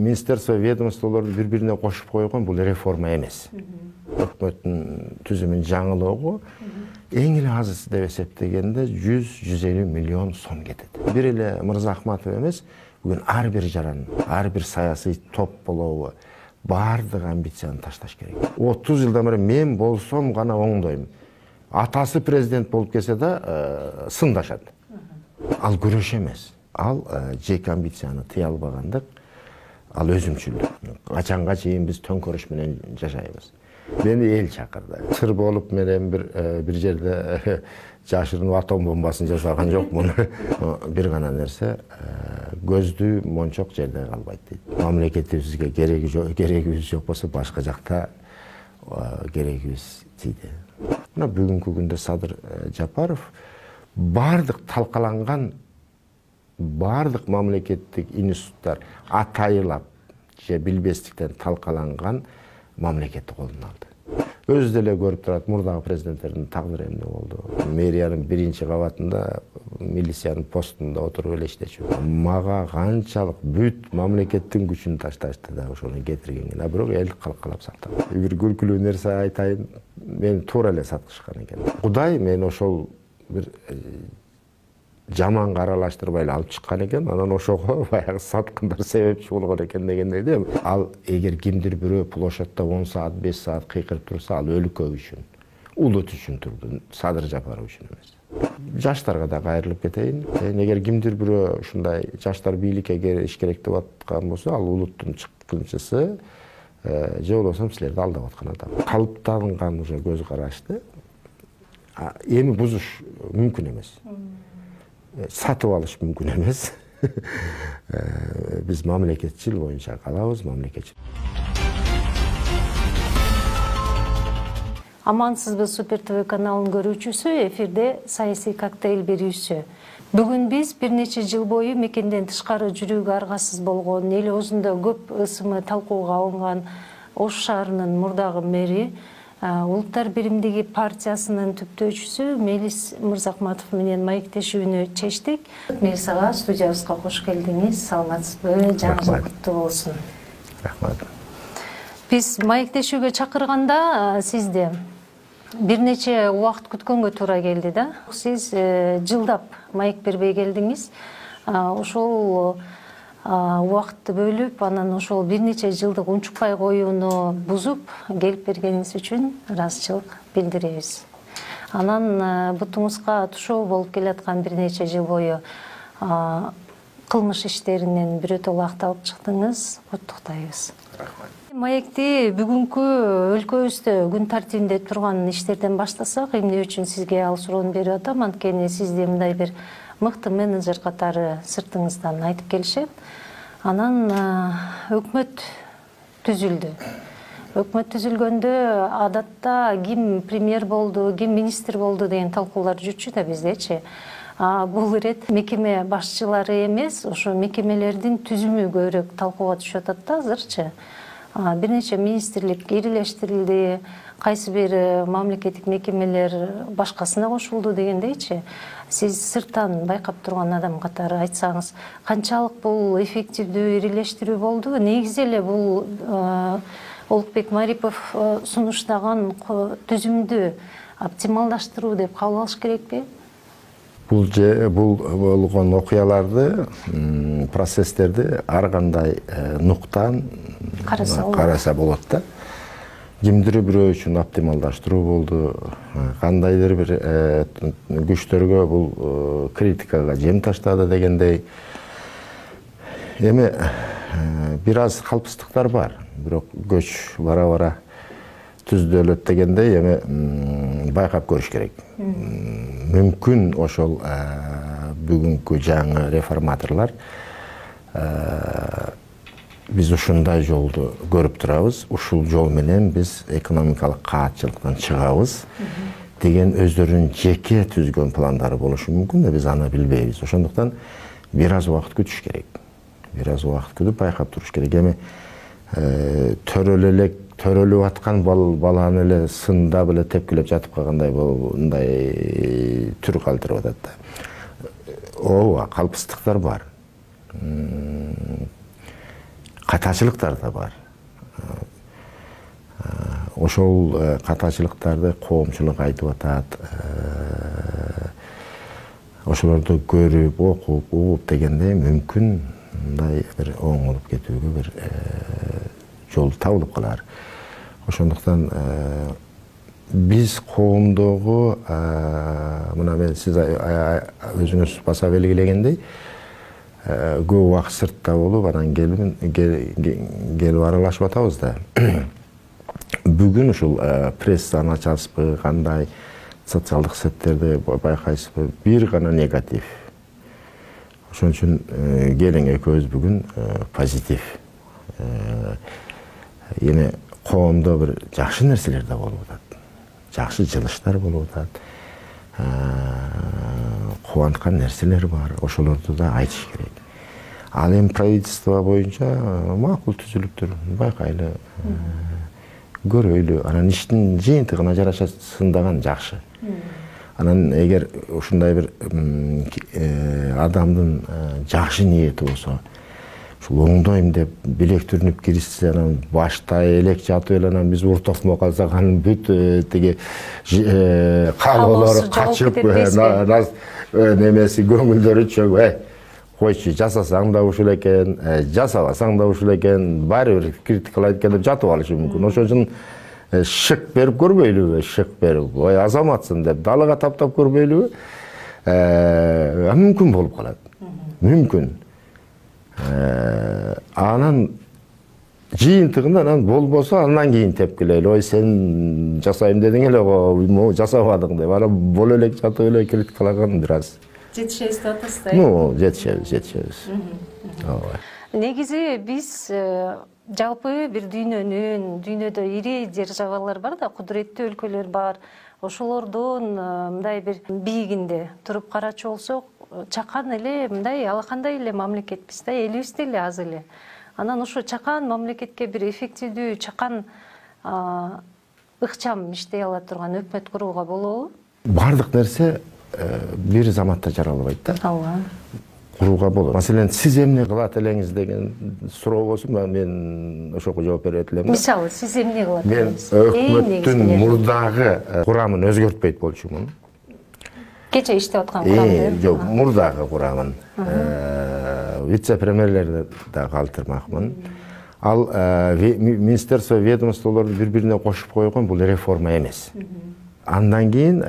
Министерство ведомстволорду бири-бирине кошуп койгон бул реформа эмес. Өкмөттүн түзүмүн жаңылоого эң эле аз деп эсептегенде 100-150 миллион сом кетет. Бир эле Мырза Ахматов эмес, бүгүн ар бир жаран, ар бир саясий топ болобу, бардык амбицияны ташташ керек. 30 жылдан бери мен болсом гана оңдойм. Атасы президент болуп келсе да сындашат. Ал күрөш эмес. Ал жеке амбицияны тыя албагандык, ал өзүмчүлдүк. Качанга чейин биз төңкөрүш менен жашайбыз. Мени эл чакырды. Сыр болуп менен бир жерде жашырынып атом бомбасын жасаган жокмун. Бир гана нерсе, көздүү мончок жерде калбайт дейт. Мамлекетибизге керегибиз жок болсо башка жакта керегибиз тийди. Мына бүгүнкү күндө Садыр Жапаров бардык талкаланган бардык мамлекеттик институттар атайылап же билбестиктен талкаланган мамлекетти колуна алды. Өзү деле көрүп турат, мурдагы президенттердин тагдыры эмне болду. Мэриянын биринчи кабатында милициянын постунда отуруп эле иштечү. Мага канчалык бүт мамлекеттин күчүн ташташты да ошону кетирген. Бирок эл калкалап сактады. Бир күлкүлүү нерсе айтайын, мени туура эле саткышкан экен. Кудай мен ошол бир жаман аралаштырбай эле алып чыккан экен, анан ошого баягы саткындар себепчи болгон экен дегендей да. Ал эгер кимдир бирөө площадьта 10 саат, 5 саат кыйкырып турса, ал өлкө үчүн, улут үчүн турду, Садыр Жапаров үчүн эмес. Жаштарга да кайрылып кетейин. Эгер кимдир бирөө ушундай жаштар бийликке кириш керек деп аткан болсо, ал улуттун чыккынчысы, же болбосо силерди алдап аткан адам. Калыптанган уже көз карашты эми бузуш мүмкүн эмес. Сатып алыш мүмкүн эмес. Биз мамлекетчил боюнча калабыз, мамлекетчил. Амансызбы Супер ТВ каналынын көрүүчүсү, эфирде саясий коктейль берүүсү. Бүгүн биз бир нече жыл бою мекенден тышкары жүрүүгө аргасыз болгон, эл оозунда көп ысымы талкууга алынган Ош шаарынын мурдагы мэри, Улуттар биримдиги партиясынын түптөөчүсү Мелис Мырзахматов менен маектешүүнү чечтик. Мелис ага, студиябызга кош келдиңиз. Саламатсызбы? Жаңы жыл куттуу болсун. Рахмат. Биз маектешүүгө чакырганда сизди бир нече убакыт күткөнгө туура келди да. Сиз жылдап маек бербей келдиңиз. Ошол убакытты бөлүп, анан ошол бир нече жылдык унчукпай коюуну бузуп келип бергениңиз үчүн ыраазычылык билдиребиз. Анан бутуңузга тушоо болуп келаткан бир нече жыл бою кылмыш иштеринен бирөтөлө акталып чыктыңыз. Куттуктайбыз. Рахмат. Маекти бүгүнкү өлкөбүздө күн тартибинде турган иштерден баштасак, эмне үчүн сизге ал суроону берип атам, анткени сизди мындай бир мыкты менеджер катары сыртыңыздан айтып келишет. Анан өкмөт түзүлдү. Өкмөт түзүлгөндө адатта ким премьер болду, ким министр болду деген талкуулар жүрчү да биздечи. Бул ирет мекеме башчылары эмес, ошо мекемелердин түзүмү көбүрөөк талкууга түшүп атат да азырчы. Бир нече министрлик ирилештирилди, кайсы бир мамлекеттик мекемелер башкасына кошулду дегендейчи. Сиз сырттан байкап турган адам катары айтсаңыз, канчалык бул эффективдүү ирилештирүү болду? Негизи эле бул Олукбек Марипов сунуштаган түзүмдү оптималдаштыруу деп кабыл алыш керекпи? Бул болгон окуяларды, процесстерди ар кандай нуктан караса болот да. Кимдир бирөө үчүн оптималдаштыруу болду, кандайдыр бир күчтөргө бул критикага жем таштады дегендей. Эми бир аз калпыстыктар бар, бирок көч бара-бара түздөлөт дегендей эми байкап көрүш керек. Мүмкүн ошол бүгүнкү жаңы реформаторлор биз ушундай жолду көрүп турабыз, ушул жол менен биз экономикалык каатчылыктан чыгабыз деген өздөрүнүн жеке түзгөн пландары болушу мүмкүн да биз аны билбейбиз. Ошондуктан бир аз убакыт күтүш керек. Бир аз убакыт күтүп байкап туруш керек. Эми төрөлүп аткан баланы эле сында беле тепкилеп жатып калгандай мындай түр калтырып атат да. Ооба, калпыстыктар бар. катачылыктар да бар. Ошол катачылыктарды коомчулук айтып атат. Ошолорду көрүп, окуп, угуп дегенде мүмкүн мындай бир оңолуп кетүүгө бир жол табылып калар. Ошондуктан биз коомдогу мына мен сиз өзүңүз баса белгилегендей көп убакыт сыртта болуп анан келип аралашып атабыз да. Бүгүн ушул прессаны ачасызбы, кандай социалдык сеттерди байкайсызбы, бир гана негатив. Ошон үчүн келиң экөөбүз бүгүн позитив. Эми коомдо бир жакшы нерселер да болуп атат. Жакшы жылыштар болуп атат. Кубанткан нерселер бар. Ошолорду да айтыш керек. Ал эми правительство боюнча макул түзүлүптүр. Байкайлы, көрөйлү. Анан иштин жыйынтыгына жараша сындаган жакшы. Анан эгер ушундай бир адамдын жакшы ниети болсо, ушул оңдойм деп билек түрүнүп киришсе, анан башта элек жатып эле анан биз уртокмо калсак, анан бүт тиги кабылары качып, немеси көңүлдөрү чөгүп, койчу, жасасаң да ушул экен, жасабасаң да ушул экен, баары бир критикалайт экен деп жатып алышы мүмкүн. Ошон үчүн шык берип көрбөйлүбү, шык берип, ой азаматсың деп далага таптап көрбөйлүбү? Мүмкүн болуп калат. Мүмкүн. Анан жыйынтыгында анан болбосо андан кийин тепкилейли. Ой сен жасайм дедиң эле го, жасабадың деп. Анан боло элек жатып эле критикалаган бир аз. Жетишебиз деп атасыздар. Ну, жетишебиз. Негизи биз жалпы бир дүйнөдө ири державалар бар да, кудуреттүү өлкөлөр бар. Ошолордун мындай бир бийигинде туруп карачу болсок, чакан эле мындай алакандай эле мамлекетпиз да, элибиз деле аз эле. Анан ошо чакан мамлекетке бир эффективдүү, чакан ыкчам иштей ала турган өкмөт курууга болобу? Бардык нерсе бир заматта жаралбайт да. Ооба. Курууга болот. Маселен, сиз эмне кылат элеңиз деген суроо болсун, мен ошого жооп берет элем. Мисалы, сиз эмне кылат элеңиз? Мен өкмөттүн мурдагы курамын өзгөртпөйт болчумун. Кече иштеп аткан курамды? Жок, мурдагы курамын. Вице-премьерлерди да калтырмакмын. Ал министерство, ведомстволорду бири-бирине кошуп койгон бул реформа эмес. Андан кийин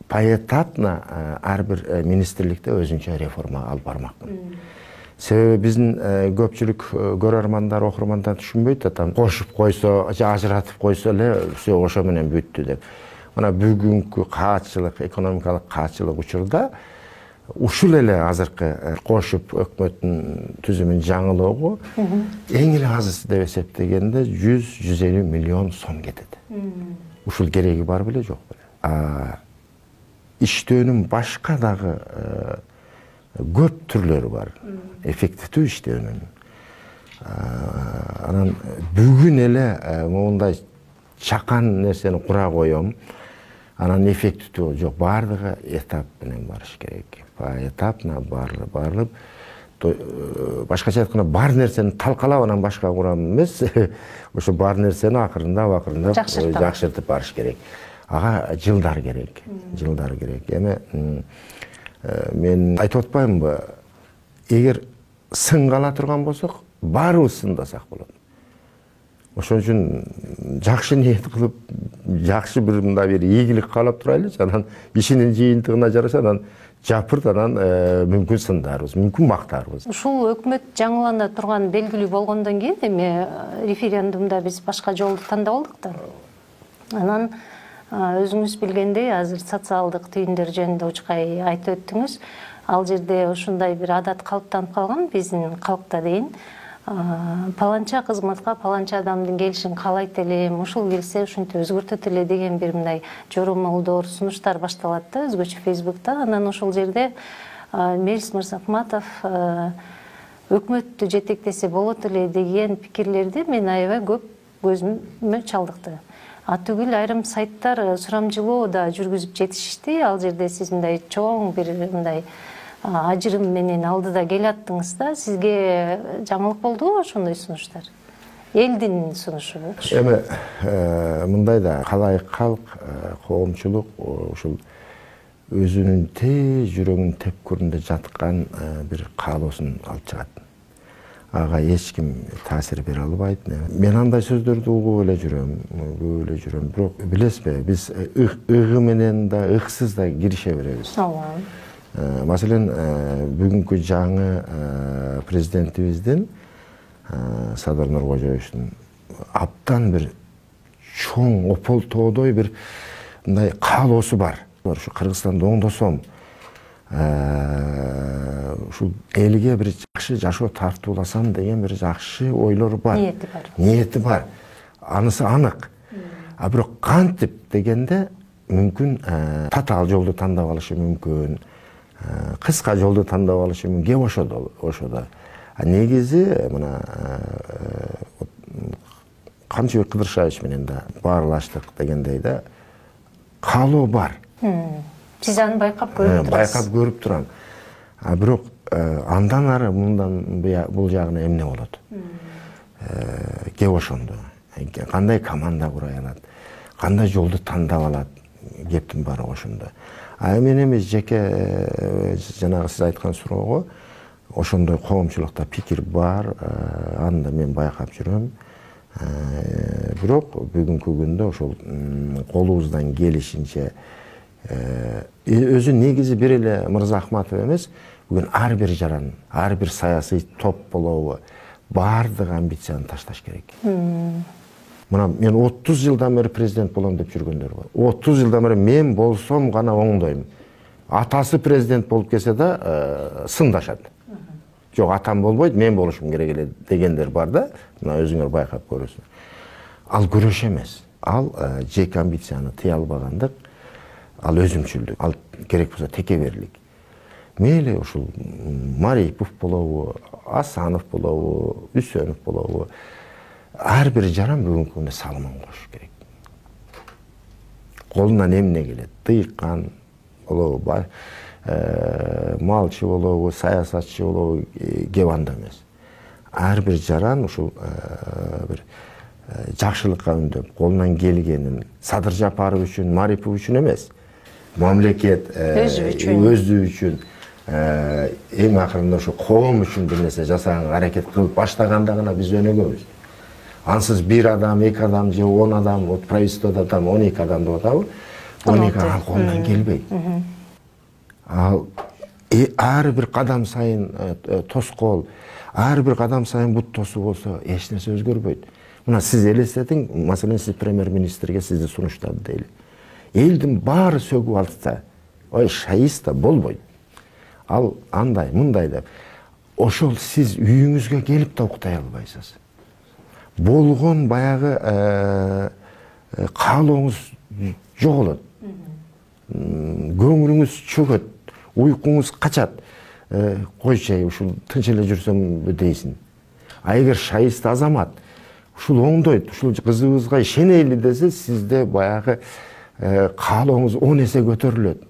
поэтапно ар бир министрликте өзүнчө реформа алып бармакмын. Себеби биздин көпчүлүк көрөрмандар, окурмандар түшүнбөйт да, там кошуп койсо, ажыратып койсо эле все ошо менен бүттү деп. Мына бүгүнкү каатчылык, экономикалык каатчылык учурда ушул эле азыркы кошуп өкмөттүн түзүмүн жаңылоого эң эле азысы деп эсептегенде 100-150 миллион сом кетет. Ушул кереги бар беле, жок беле? Иштөөнүн башка дагы көп түрлөрү бар. Эффективдүү иштөөнүн. Анан бүгүн эле мондай чакан нерсени кура коем. Анан эффективдүү жок, бардыгы этап менен барыш керек. Этапна барылып, башкача айтканда бар нерсени талкалап анан башка курам эмес, ошо бар нерсени акырындап жакшыртып барыш керек. Ага жылдар керек. Эми мен айтып атпаймынбы, эгер сынга ала турган болсок, баарыбыз сындасак болот. Ошон үчүн жакшы ниет кылып, жакшы бир мындай бир ийгилик каалап турайлычы, анан ишинин жыйынтыгына жараша анан жапырт, анан мүмкүн сындарбыз, мүмкүн мактарбыз. Ушул өкмөт жаңылана турган белгилүү болгондон кийин эми референдумда биз башка жолду тандап алдык да. Анан өзүңүз билгендей, азыр социалдык түйүндөр жөнүндө учкай айтып өттүңүз. Ал жерде ушундай бир адат калыптанып калган биздин калкта дейин. Паланча кызматка паланча адамдын келишин каалайт элем, ушул келсе ушинтип өзгөртөт эле деген бир мындай жоромолдор, сунуштар башталат да, өзгөчө Facebook'та. Анан ошол жерде Мелис Мырзахматов өкмөттү жетектесе болот эле деген пикирлерди мен аябай көп көзүмө чалдыкты. Түгүл айрым сайттар сурамжылоо да жүргүзүп жетишишти. Ал жерде сиз мындай чоң бир мындай ажырым менен алдыда келаттыңыз да, сизге жаңылык болдубу ошондой сунуштар? Элдин сунушу болчу. Эми мындай да калайык калк, коомчулук ушул өзүнүн тез жүрөгүнүн тепкүрүндө жаткан бир каалоосун алып чыгат. Ага эч ким таасир бере албайт. Мен андай сөздөрдү угуп эле жүрөм, бирок билесизби, биз ыгы менен да, ыксыз да кирише беребиз. Ооба. Маселен, бүгүнкү жаңы президентибиздин Садыр Нуркожоевичтин абдан бир чоң опол тоодой бир мындай каалоосу бар. Ушу Кыргызстанды оңдосом, ушул элге бир жакшы жашоо тартууласам деген бир жакшы ойлору бар. Ниети бар. Анысы анык. А бирок кантип дегенде мүмкүн татаал жолду тандап алышы мүмкүн, кыска жолду тандап алышы мүмкүн, кеп ошодо. Негизи мына Камчыбек Кыдыршаевич менен да баарлаштык дегендей да каалоо бар. Сиз аны байкап көрүп турасыз? Байкап көрүп турам. Бирок андан ары мындан бул жагына эмне болот? Кеп ошондо. Кандай команда курай алат? Кандай жолду тандап алат? Кептин баары ошондо. Мен эми жеке жанагы сиз айткан суроого ошондой коомчулукта пикир бар, аны да мен байкап жүрөм. Бирок бүгүнкү күндө ошол колубуздан келишинче өзү негизи бир эле Мырза Ахматов эмес, бүгүн ар бир жаран, ар бир саясий топ болобу, баардык амбицияны ташташ керек. Мына мен 30 жылдан бери президент болом деп жүргөндөр бар. 30 жылдан бери мен болсом гана оңдойм. Атасы президент болуп келсе да сындашат. Жок, атам болбойт, мен болушум керек эле дегендер бар да. Мына өзүңөр байкап көрөсүң. Ал күрөш эмес. Ал жеке амбицияны тыя албагандык, ал өзүмчүлдүк, ал керек болсо текеберлик. Мейли ушул Марипов болобу, Асанов болобу, Үсөнов болобу, ар бир жаран бүгүнкү күндө салымын коюш керек. Колунан эмне келет? Тыйкан болобу, малчы болобу, саясатчы болобу, кеп анда эмес. Ар бир жаран ушул бир жакшылыкка үндөп, колунан келгенин Садыр Жапаров үчүн, Марипов үчүн эмес, мамлекет өзү үчүн, эң акырында ошо коом үчүн бир нерсе жасаганга аракет кылып баштаганда гана биз өнүгөбүз. Ансыз бир адам, эки адам же 10 адам, вот правительствода там 12 адам деп атабы, 12 адам колунан келбейт. Ар бир кадам сайын тоскоол, ар бир кадам сайын бут тосу болсо эч нерсе өзгөрбөйт. Мына сиз элестетиң, маселен сиз премьер-министрге сизди сунуштады дейли. Элдин баары сөгүп алса, ой шайыста болбойт. Ал андай, мындай деп. Ошол сиз үйүңүзгө келип да уктай албайсыз. Болгон баягы каалооңуз жоголот. Көңүлүңүз чөгөт, уйкуңуз качат. Койчу, ушул тынч эле жүрсөм дейсиң. А эгер шайыста азамат ушул оңдойт, ушул кызыбызга ишенели десе, сизде баягы каалооңуз 10 эсе көтөрүлөт.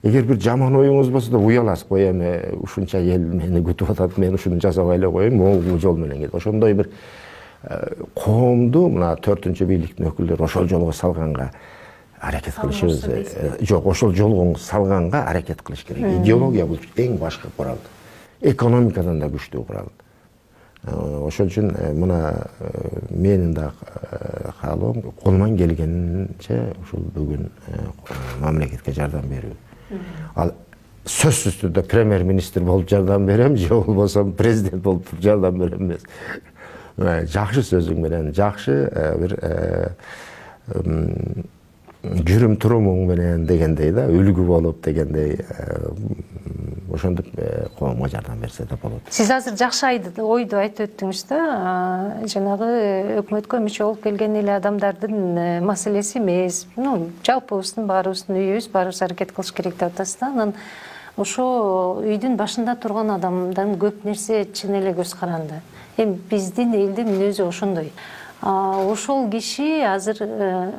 Эгер бир жаман оюңуз болсо да уяласыз, кой эми ушунча эл мени күтүп атат, мен ушуну жасабай эле коеюн, могул жол менен келет. Ошондой бир коомду мына 4-чү бийликтин өкүлдөрү ошол жолго салганга аракет кылышыбыз. Жок, ошол жолго салганга аракет кылыш керек. Идеология бул эң башкы курал. Экономикадан да күчтүү курал. Ошол үчүн мына менин да каалоом колуман келгенинче ушул бүгүн мамлекетке жардам берүү. Ал сөзсүз түрдө премьер-министр болуп жардам берем, же болбосо президент болуп жардам берем эмес. Жакшы сөзүң менен, жакшы бир жүрүм турумуң менен дегендей да, үлгү болуп дегендей, ошондуп коомго жардам берсе да болот. Сиз азыр жакшы ойду айтып өттүңүз да, жанагы өкмөткө мүчө болуп келген эле адамдардын маселеси эмес. Жалпыбыздын, баарыбыздын үйүбүз, баарыбыз аракет кылыш керек деп атасыз да. Анан ошо үйдүн башында турган адамдан көп нерсе чын эле көз каранды. Эми биздин элдин мүнөзү ошондой. Ошол киши азыр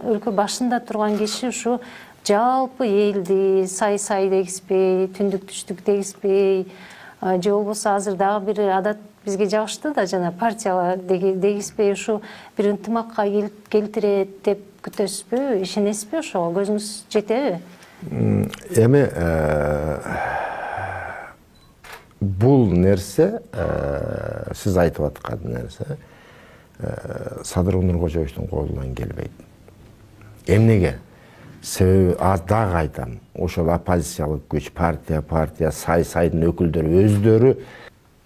өлкө башында турган киши ушу жалпы элди сай дегизбей, түндүк түштүк дегизбей, же болбосо азыр дагы бир адат бизге жабышты да, жана партия дегизбей ушу бир ынтымакка келтирет деп күтөсүзбү, ишенесизби ошого, көзүңүз жетеби? Эми бул нерсе, сиз айтып аткан нерсе Садыр Нуркожоевичтин колунан келбейт. Эмнеге? Себеби дагы айтам, ошол оппозициялык күч, партия, сайдын өкүлдөрү өздөрү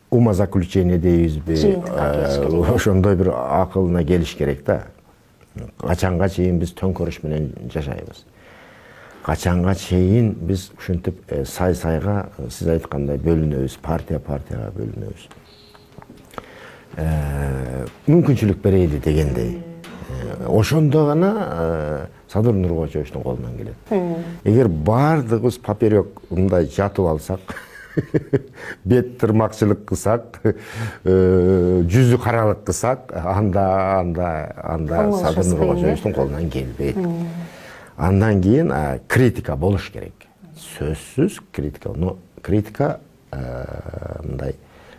умозаключение дейбизби, ошондой бир акылына келиш керек да. Качанга чейин биз төңкөрүш менен жашайбыз. Качанга чейин биз ушинтип сайга сиз айткандай бөлүнөбүз, партияга бөлүнөбүз. Мүмкүнчүлүк берейли дегендей. Ошондо гана Садыр Нуркожоевичтин колунан келет. Эгер бардыгыбыз поперек мындай жатып алсак, бет тырмакчылык кылсак, жүзү каралык кылсак, анда Садыр Нуркожоевичтин колунан келбейт. Андан кийин критика болуш керек. Сөзсүз критика, но критика мындай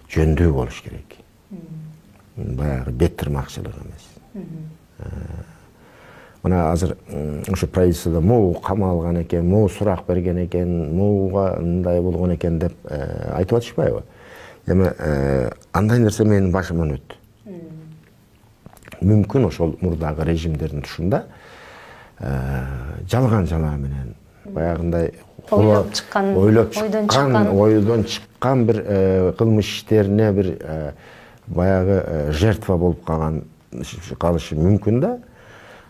жөндүү болуш керек. Баягы бет тырмакчылык эмес. Мына азыр ошо правительстводо могу камалган экен, могу сурак берген экен, могуга мындай болгон экен деп айтып атышпайбы? Эми андай нерсе менин башыман өттү. Мүмкүн ошол мурдагы режимдердин тушунда жалган жалаа менен баягындай ойлоп чыккан, ойдон чыккан бир кылмыш иштерине бир баягы жертва болуп калышы мүмкүн да.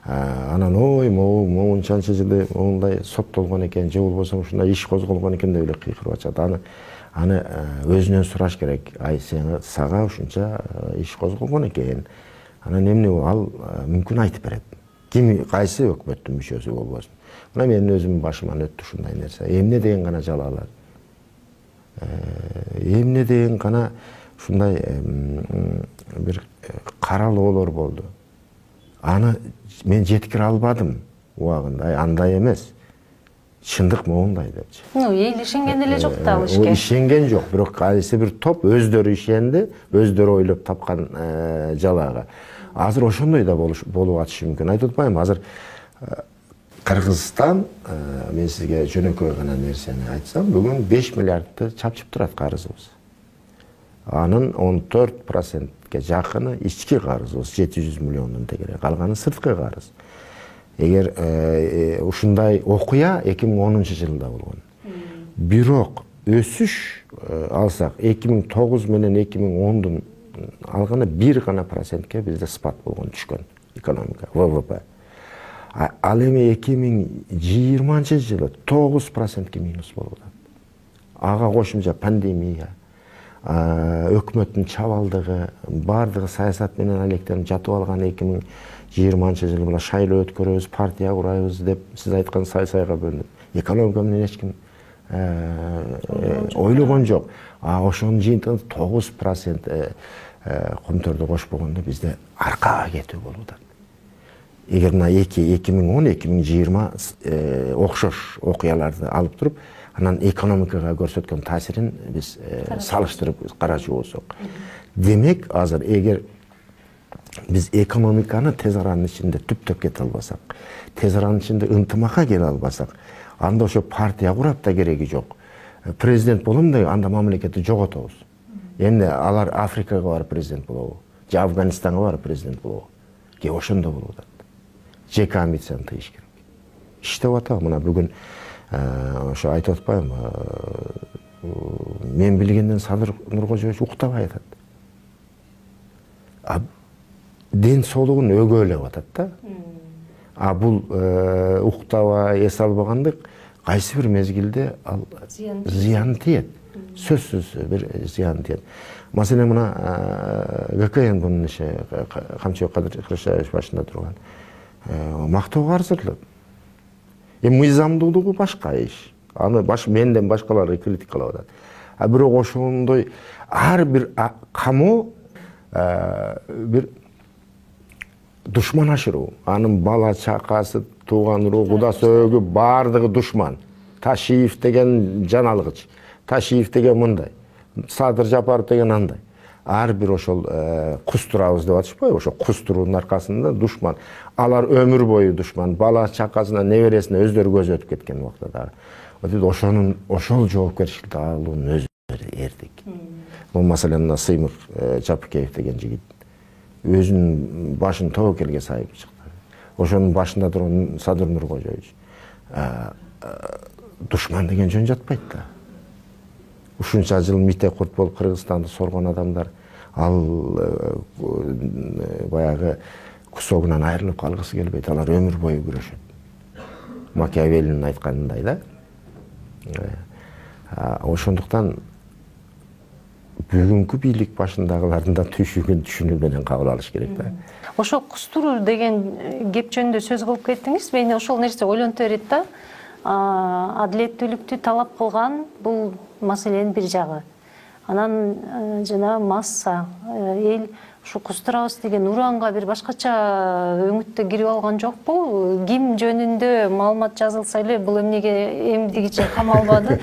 Анан моунчанча жылы моундай соттолгон экен, же болбосо ушундай иш козголгон экен деп эле кыйкырып атышат. Аны өзүнөн сураш керек. Ай сага ушунча иш козголгон экен. Анан эмне ал мүмкүн айтып берет. Ким кайсы өкмөттүн мүчөсү болбосун. Мына менин өзүмдүн башыман өттү ушундай нерсе. Эмне деген гана жалаалар. Эмне деген гана ушундай бир каралоолор болду. Аны мен жеткире албадым убагында. Андай эмес. Чындык моундай депчи. Эл ишенген эле жок да ал ишке. Ишенген жок, бирок кайсы бир топ өздөрү ишенди, өздөрү ойлоп тапкан жалаага. Азыр ошондой да болуп атышы мүмкүн. Айтып атпаймынбы, азыр Кыргызстан, мен сизге жөнөкөй гана нерсени айтсам, бүгүн 5 миллиардты чапчып турат карызыбыз. Анын 14%ке жакыны ички карызыбыз, 700 миллиондун тегере, калганы сырткы карыз. Эгер ушундай окуя 2010-жылда болгон. Бирок өсүш алсак 2009 менен 2010дун алганы 1 гана процентке бизде спад болгон, түшкөн экономика, ВВП. Ал эми 2020-жылы 9%ке минус болуп атат. Ага кошумча пандемия, өкмөттүн чабалдыгы, бардыгы саясат менен алектенип жатып алган 2020-жылы мына шайлоо өткөрөбүз, партия курайбыз деп сиз айткан сайга бөлүнүп. Экономика менен эч ким ойлогон жок. Ошонун жыйынтыгында 9% комторду кошпогондо бизде аркага кетүү болуп атат. Эгер мына 2010-2020 окшош окуяларды алып туруп, анан экономикага көрсөткөн таасирин биз салыштырып карачу болсок. Демек, азыр эгер биз экономиканы тез аранын ичинде түптөп кете албасак, тез аранын ичинде ынтымакка келе албасак, анда ошо партия курап да кереги жок. Президент болом да анда мамлекетти жоготобуз. Эмне алар Африкага барып президент болобу, же Афганистанга барып президент болобу? Ке ошондо болуп атат. Жеке амбицияны тыйыш керек. Иштеп атабы мына бүгүн ошо айтып атпаймынбы? Мен билгенден Садыр Нуркожоевич уктабай атат. Ден соолугун өгөөлөп атат да. Бул уктабай эс албагандык кайсы бир мезгилде ал зыян тиет. Сөзсүз бир зыян тиет. Маселен мына ГКН бунун иши Камчыбек Кыршаевич башында турган мактоого арзырлык. Мыйзамдуулугу башка иш. Аны менден башкалар критикалап атат. Бирок ошондой ар бир камоо бир душман ашыруу. Анын бала чакасы тууган уруу, куда сөөгү баардыгы душман. Ташиев деген жан алгыч, Ташиев деген мындай, Садыр Жапаров деген андай. Ар бир ошол кус турабыз деп атышпайбы? Ошо кус туруунун аркасында душман. Алар өмүр бою душман. Бала чакасына, небересине өздөрү көз өтүп кеткен убакта дагы. Ошол жоопкерчиликти алуунун өзү эрдик. Бул маселен мына Сыймыр Жапыкеев деген жигит өзүнүн башын тобокелге сайып чыкты. Ошонун башында турган Садыр Нуркожоевич душман деген жөн жатпайт да. Ушунча жыл мите курт болуп Кыргызстанды соргон адамдар ал баягы кусогунан айрылып калгысы келбейт. Алар өмүр бою күрөшөт. Макиавеллинин айтканындай да. Ошондуктан бүгүнкү бийлик башындагылардын да түйшүгүн түшүнүү менен кабыл алыш керек да. Ошо кустуруу деген кеп жөнүндө сөз кылып кеттиңиз. Мени ошол нерсе ойлонто берет да. Адилеттүүлүктү талап кылган бул маселенин бир жагы. Анан жана масса эл ушу кустурабыз деген уранга бир башкача өңүттө кирип алган жокпу? Ким жөнүндө маалымат жазылса эле бул эмнеге эмдигиче камалбады?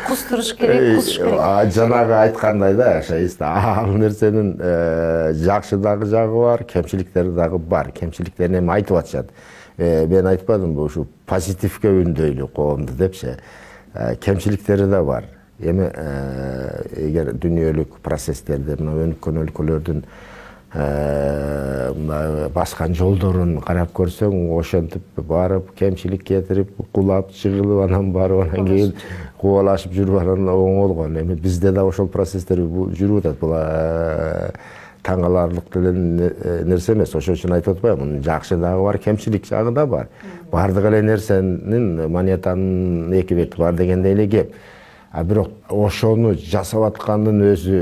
Кустуруш керек, кусуш керек. Жанагы айткандай да, ал нерсенин жакшы дагы жагы бар, кемчиликтери дагы бар. Кемчиликтерин эми айтып атышат. Мен айтпадымбы ушу позитивке үндөйлү коомду депчи. Кемчиликтери да бар. Эми эгер дүйнөлүк процесстерде мына өнүккөн өлкөлөрдүн баскан жолдорун карап көрсөң, ошентип барып кемчилик кетирип, кулап, чыгылып, анан барып, анан кийин кубалашып жүрүп анан оңолгон. Эми бизде да ошол процесстер жүрүп атат. Бул таң каларлык деле нерсе эмес. Ошон үчүн айтып атпайбы, мунун жакшы дагы бар, кемчилик жагы да бар. Бардык эле нерсенин монетанын эки бети бар дегендей эле кеп. Бирок ошону жасап аткандын өзү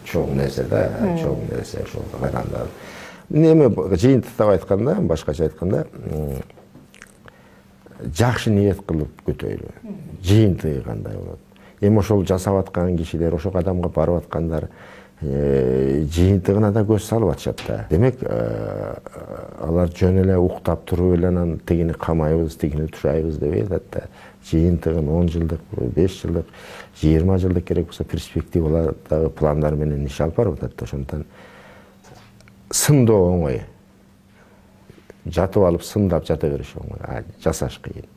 чоң нерсе да, чоң нерсе ошол кайранда. Эми жыйынтыктап айтканда, башкача айтканда, жакшы ниет кылып күтөйлү. Жыйынтыгы кандай болот? Эми ошол жасап аткан кишилер, ошол кадамга барып аткандар жыйынтыгына да көз салып атышат да. Демек, алар жөн эле уктап туруп эле анан тигини камайбыз, тигини тушайбыз деп атат да. Жыйынтыгын 10 жылдык, 5 жылдык, 20 жылдык керек болсо перспективалардагы пландар менен иш алып барып атат. Ошондон сындоо оңой. Жатып алып сындап жата бериш оңой, жасаш кыйын.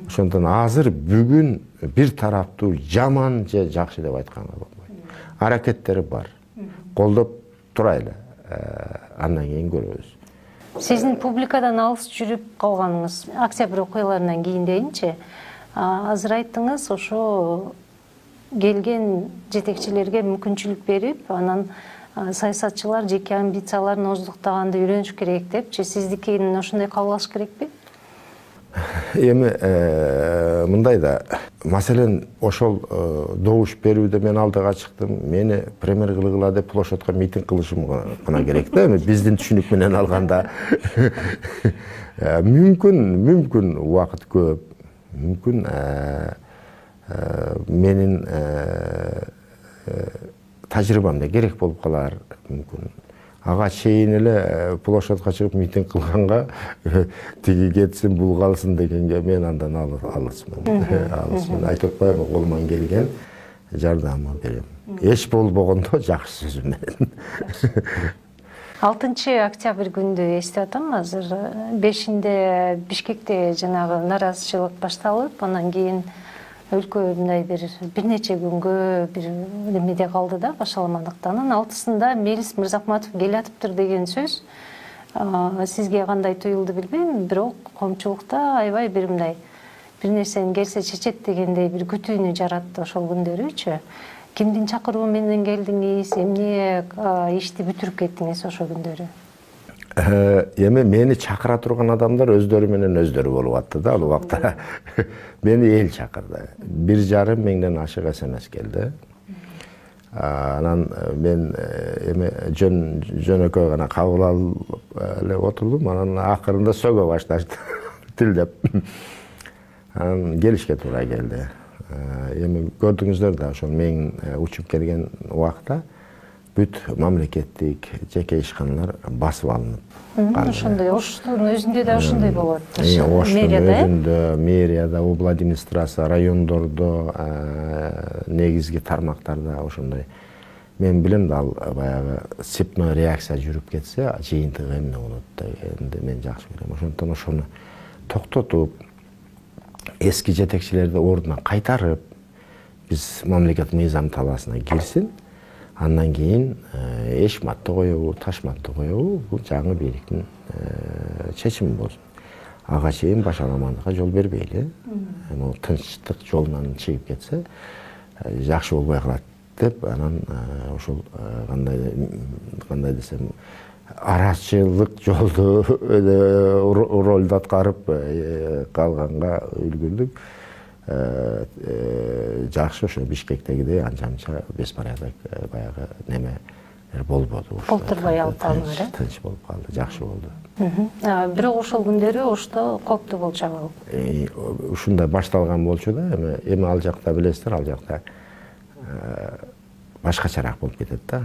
Ошондон азыр бүгүн бир тараптуу жаман же жакшы деп айтканга болбойт. Аракеттери бар. Колдоп турайлы. Андан кийин көрөбүз. Сиздин публикадан алыс жүрүп калганыңыз октябрь окуяларынан кийин дейинчи, азыр айттыңыз, ошо келген жетекчилерге мүмкүнчүлүк берип, анан саясатчылар жеке амбицияларын оздуктаганды үйрөнүш керек депчи, сиздикин ошондой кабыл алыш керекпи? Эми мындай да, маселен ошол добуш берүүдө мен алдыга чыктым, мени премьер кылгыла деп площадка митинг кылышым гана керек да, эми биздин түшүнүк менен алганда. Мүмкүн убакыт көп, мүмкүн менин тажрыйбамда керек болуп калар, мүмкүн. Ага чейин эле площадка чыгып митинг кылганга тиги кетсин, бул калсын дегенге мен андан алысмын. Алысмын. Айтып атпайбы, колуман келген жардамымды берем. Эч болбогондо жакшы сөзүм менен. 6 октябрь күндү эстеп атам. Азыр 5-inde Бишкекте жанагы наразычылык башталып, анан кийин өлкө мындай бир нече күнгө бир немеде калды да, башаламадыктан. 6-сында Мелис Мырзахматов келатыптыр деген сөз сизге кандай туюлду билбейм, бирок коомчулукта аябай бир мындай бир нерсени келсе чечет дегендей бир күтүүнү жаратты ошол күндөрүчү. Кимдин чакыруу менен келдиңиз, эмне ишти бүтүрүп кеттиңиз ошол күндөрү? Эми мени чакыра турган адамдар өздөрү менен өздөрү болуп атты да, ал убакта. Мени эл чакырды. 1,5 миңден ашык СМС келди. Анан мен эми жөнөкөй гана кабыл алып эле отурдум, анан акырында сөгө башташты тилдеп. Анан келишке туура келди. Эми көрдүңүздөр да, ошол мен учуп келген убакта бүт мамлекеттик жеке ишканалар басып алынып калды. Ошондой Оштун өзүндө да ошондой болот. Оштун өзүндө, мэрияда, обл. Администрация, райондордо, негизги тармактарда ошондой. Мен билем да ал баягы цепной реакция жүрүп кетсе, жыйынтыгы эмне болот да энди мен жакшы билем. Ошондон ошону токтотуп, эски жетекчилерди ордуна кайтарып, биз мамлекет мыйзам талаасына кирсин. Андан кейін эшматты коебу, ташматты коебу, бул жаңы бийликтин чечими болсун. Ага чейин башаламандыкка жол бербейли. Тынчтык жолунан чыгып кетсе, жакшы болбой калат деп, анан ошол кандай десем, арачылык жолду ролду аткарып калганга үлгүрдүк. Жакшы ошо Бишкектегидей анча-мынча беспорядок баягы неме болбоду. Болтурбай алып калдыңар, тынч болуп калды, жакшы болду. Бирок ошол күндөрү Ошто кооптуу болчу абал. Ушундай башталган болчу да, эми ал жакта билесиздер, ал жакта башкачараак болуп кетет да.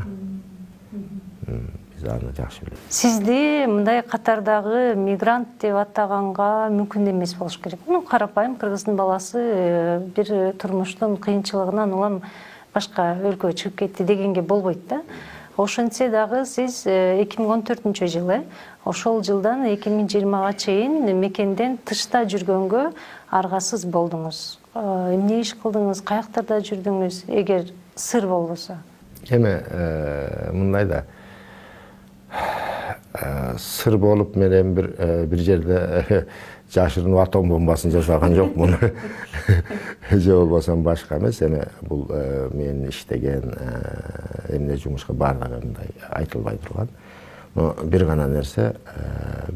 Биз аны жакшы билебиз. Сизди мындай катардагы мигрант деп атаганга мүмкүн эмес болуш керек. Карапайым кыргыздын баласы бир турмуштун кыйынчылыгынан улам башка өлкөгө чыгып кетти дегенге болбойт да. Ошентсе дагы сиз 2014-жылы ошол жылдан 2020-га чейин мекенден тышта жүргөнгө аргасыз болдуңуз. Эмне иш кылдыңыз, каяктарда жүрдүңүз, эгер сыр болбосо? Эми мындай да сыр болуп менен бир жерде жашырынып атом бомбасын жасаган жокмун. Же болбосо башка эмес. Эми бул мен иштеген эмне жумушка баардыгы мындай айтылбай турган. Бир гана нерсе,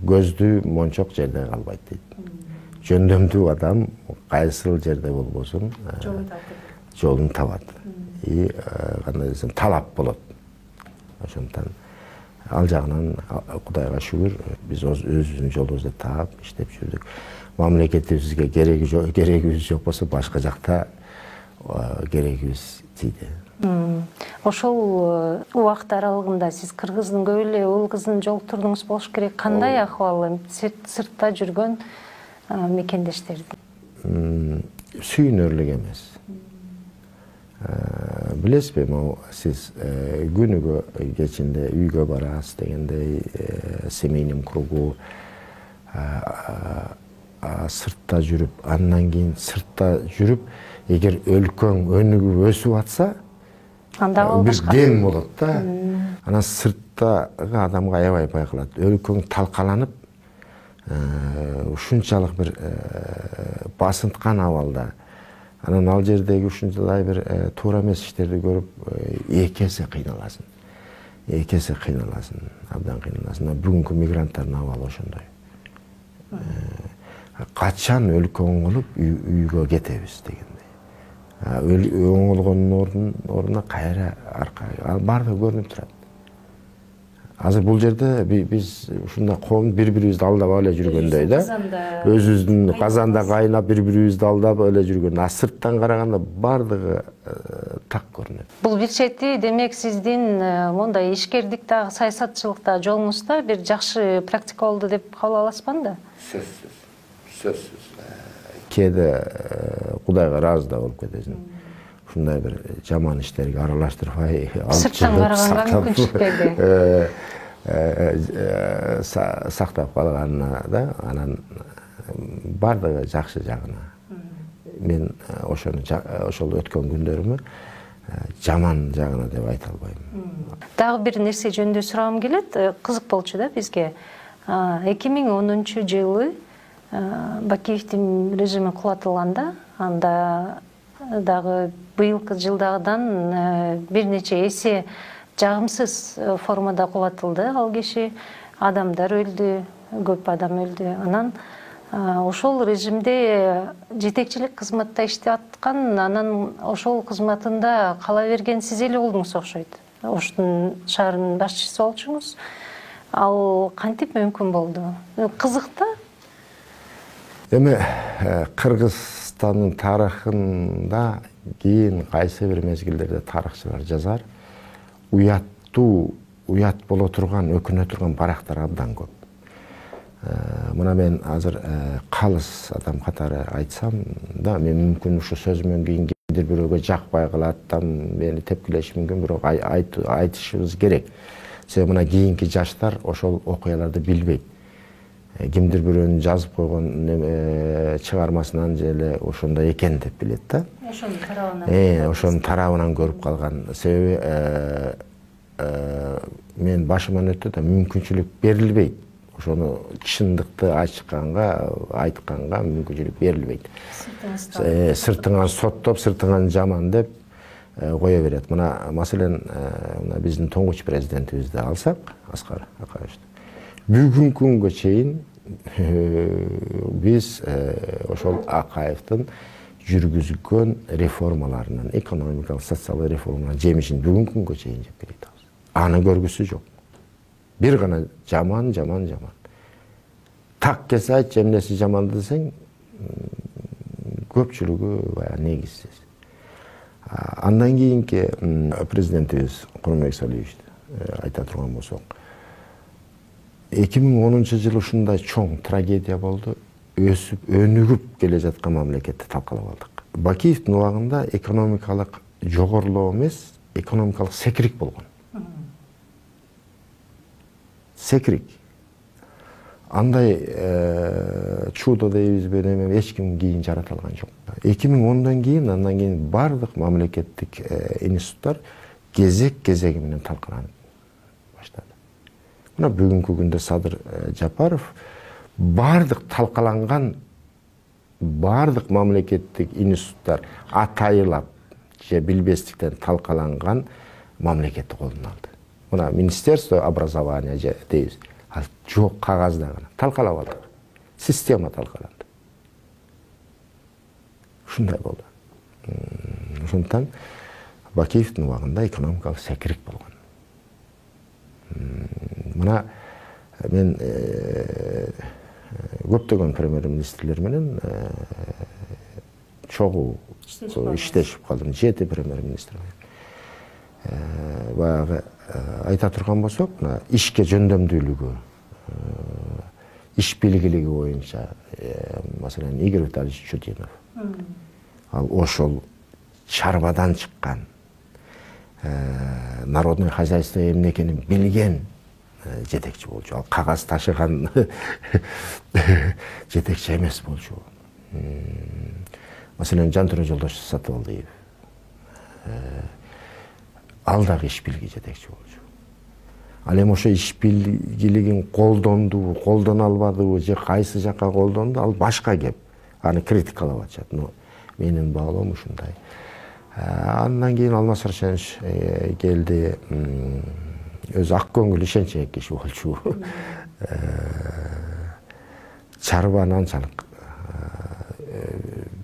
көздүү мончок жерде калбайт дейт. Жөндөмдүү адам кайсыл жерде болбосун жолун табат. И кандай десем, талап болот. Ошондон ал жагынан Кудайга шүгүр, биз өзүбүздүн жолубузду таап иштеп жүрдүк. Мамлекетибизге керегибиз жок болсо, башка жакта керегибиз тийди. Ошол убакыт аралыгында сиз кыргыздын көп эле уул кызын жолуктурдуңуз болуш керек. Кандай ахвалы сыртта жүргөн мекендештердин? Сүйүнөрлүк эмес. Билесизби, сиз күнүгө кечинде үйгө барасыз дегендей, семейным кругу сыртта жүрүп, андан кийин сыртта жүрүп, эгер өлкөң өнүгүп өсүп атса, бир дем болот да. Анан сырттагы адамга аябай байкалат. Өлкөң талкаланып, ушунчалык бир басынткан абалда. Анан ал жердеги ушунчалай бир туура эмес иштерди көрүп, эки эсе кыйналасың. Абдан кыйналасың. Бүгүнкү мигранттардын абалы ошондой. Качан өлкө оңолуп үйгө кетебиз дегендей. Оңолгондун ордуна кайра арка, баардыгы көрүнүп турат. Азыр бул жерде биз ушундай коом бири-бирибизди алдап эле жүргөндөй да. Өзүбүздүн казанда кайнап бири-бирибизди алдап эле жүргөн. Сырттан караганда баардыгы так көрүнөт. Бул бир чети, демек сиздин мондай ишкердикте, саясатчылыкта жолуңузда бир жакшы практика болду деп кабыл аласызбы анда? Сөзсүз. Кээде Кудайга ыраазы да болуп кетесиң. Ушундай бир жаман иштерге аралаштырбай, сырттан караганга мүмкүнчүлүктөрдү сактап калганына да, анан баардыгы жакшы жагына. Мен ошол өткөн күндөрүмө жаман жагына деп айта албайм. Дагы бир нерсе жөнүндө сурагым келет. Кызык болчу да бизге. 2010-жылы Бакиевдин режими кулатылганда, анда дагы быйылкы жылдагыдан бир нече эсе жагымсыз формада кулатылды. Ал киши адамдар өлдү, көп адам өлдү. Анан ошол режимде жетекчилик кызматта иштеп аткан, анан ошол кызматында кала берген сиз эле болдуңуз окшойт. Оштун шаарынын башчысы болчуңуз. Ал кантип мүмкүн болду? Кызык да. Эми Кыргызстандын тарыхында кийин кайсы бир мезгилдерде тарыхчылар жазар, уят укуктуу уят боло турган, өкүнө турган барактар абдан көп. Мына мен азыр калыс адам катары айтсам да, мен мүмкүн ушу сөзүмөн кийин кимдир бирөөгө жакпай калат, мени тепкилеши мүмкүн, бирок айтышыбыз керек. Себеби мына кийинки жаштар ошол окуяларды билбейт. Кимдир бирөөнүн жазып койгон чыгармасынан же эле ошондой экен деп билет да. Ошонун тарабынан көрүп калган. Себеби мен башыман өттү да, мүмкүнчүлүк берилбейт. Ошону чындыкты ачканга, айтканга мүмкүнчүлүк берилбейт. Сыртыңан соттоп, сыртыңан жаман деп кое берет. Мына маселен, биздин тоңгуч президентибизди алсак, Аскар Акаевичти. Бүгүнкү күнгө чейин биз ошол Акаевдин жүргүзгөн реформаларынын, экономикалык, социалдык реформаларынын жемишин бүгүнкү күнгө чейин жеп келатабыз. Аны көргүсү жок. Бир гана жаман. Так келсе айт, эмнеси жаман десең, көпчүлүгү баягы негизсиз. Андан кийинки президентибиз Курманбек Салиевичти айта турган болсок, 2010-жылы ушундай чоң трагедия болду. Өсүп, өнүгүп келе жаткан мамлекетти талкалап алдык. Бакиевдин убагында экономикалык жогорулоо эмес, экономикалык секирик болгон. Секирик. Андай чудо дейбизби, эч ким кийин жарата алган жок. 2010-дан кийин, андан кийин бардык мамлекеттик институттар кезек-кезеги менен талкаланып баштады. Мына бүгүнкү күндө Садыр Жапаров бардык талкаланган, бардык мамлекеттик институттар атайылап же билбестиктен талкаланган мамлекетти колуна алды. Мына Министерство образования же дейбиз, жок, кагазда гана талкалап алдык. Система талкаланды. Ушундай болду. Ошондуктан Бакиевдин убагында экономикалык секирик болгон. Мына мен көптөгөн премьер-министрлер менен чогуу иштешип калдым, 7 премьер-министр менен. Баягы айта турган болсок, ишке жөндөмдүүлүгү, иш билгилиги боюнча, маселен, Игорь Витальевич Чудинов. Ал ошол чарбадан чыккан, народное хозяйство эмне экенин билген жетекчи болчу. Ал кагаз ташыган жетекчи эмес болчу. Маселен, Жантөре Жолдош Сатыбалдиев. Ал дагы иш билги жетекчи болчу. Ал эми ошо иш билгилигин колдондубу, колдоно албадыбы же кайсы жакка колдонду, ал башка кеп. Аны критикалап атышат. Но менин баалоом ушундай. Андан кийин Алмаз Аршенович келди. Өзү ак көңүл, ишенчээк киши болчу. Чарбаны анчалык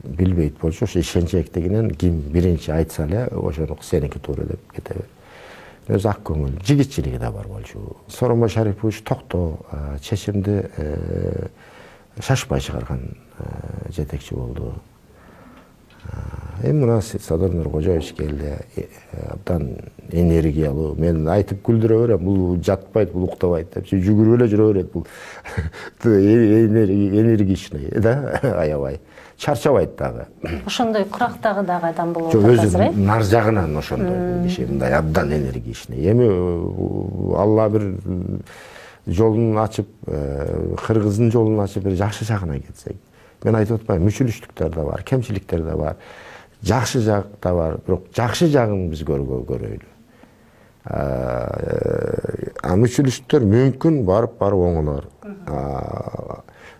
билбейт болчу. Ошо ишенчээктигинен ким биринчи айтса эле ошону сеники туура деп кете бер. Өзү ак көңүл, жигитчилиги да бар болчу. Сооронбай Шарипович токтоо, чечимди шашпай чыгарган жетекчи болду. Эми мына Садыр Нуркожоевич келди, абдан энергиялуу. Мен айтып күлдүрө берем, бул жатпайт, бул уктабайт деп, жүгүрүп эле жүрө берет бул. Энергичный, да, аябай. Чарчабайт дагы. Ошондой курактагы дагы адам болуп атат азыр, өзү нар жагынан ошондой киши, мындай абдан энергичный. Эми Алла бир жолун ачып, кыргыздын жолун ачып, бир жакшы жагына кетсек. Мен айтып атпайм, мүчүлүштүктөр да бар, кемчиликтер да бар, жакшы жак да бар, бирок жакшы жагын биз көрөйлү. Мүчүлүштүктөр мүмкүн барып оңолор.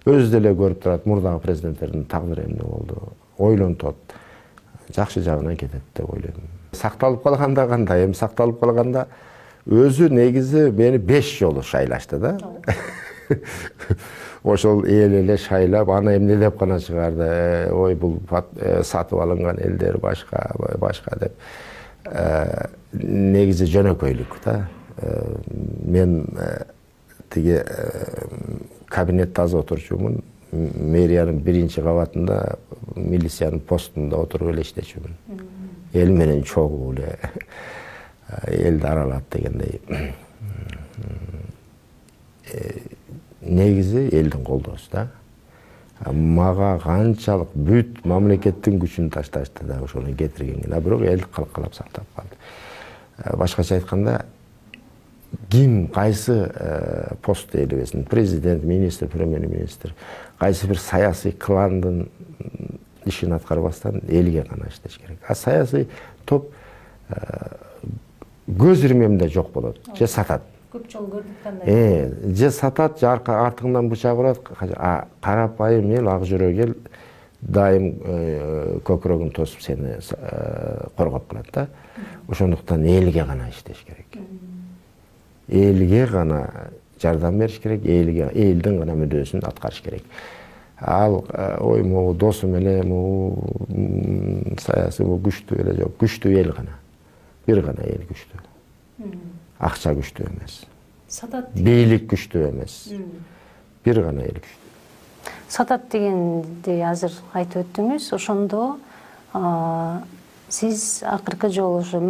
Өзү деле көрүп турат, мурдагы президенттердин тагдыры эмне болду, ойлонтот, жакшы жагына кетет деп ойлойм. Сакталып калганда кандай? Эми сакталып калганда өзү негизи мени 5 жолу шайлашты да. Ошол эле шайлап, аны эмне деп гана чыгарды. Ой, бул сатып алынган элдер башка деп. Негизи жөнөкөйлүк да. Мен тиги кабинетте аз отурчумун. Мэриянын 1-кабатында милициянын постунда отуруп эле иштечүмүн. Эл менен чогуу эле элди аралап дегендей. Негизи элдин колдоосу да. Мага канчалык бүт мамлекеттин күчүн ташташты да ошону кетирген. Бирок эл калкалап сактап калды. Башкача айтканда, ким кайсы пост ээлебесин, президент, министр, премьер-министр, кайсы бир саясий кландын ишин аткарбастан элге гана иштеш керек. А саясий топ көз ирмемде жок болот, же сатат. Көп жол көрдүк кандай. Же сатат, же артыңдан бычак урат. Карапайым эл, ак жүрөк эл дайым көкүрөгүн тосуп сени коргоп калат да. Ошондуктан элге гана иштеш керек. Элге гана жардам бериш керек, элдин гана мүдөөсүн аткарыш керек. Ал ойму досум эле, саясий күчтүү эле жок, күчтүү эл гана. Бир гана эл күчтүү. Акча күчтүү эмес. Сатат. Бийлик күчтүү эмес. Бир гана эл күчтүү. Сатат дегенди азыр айтып өттүңүз. Ошондо сиз акыркы жолу ошо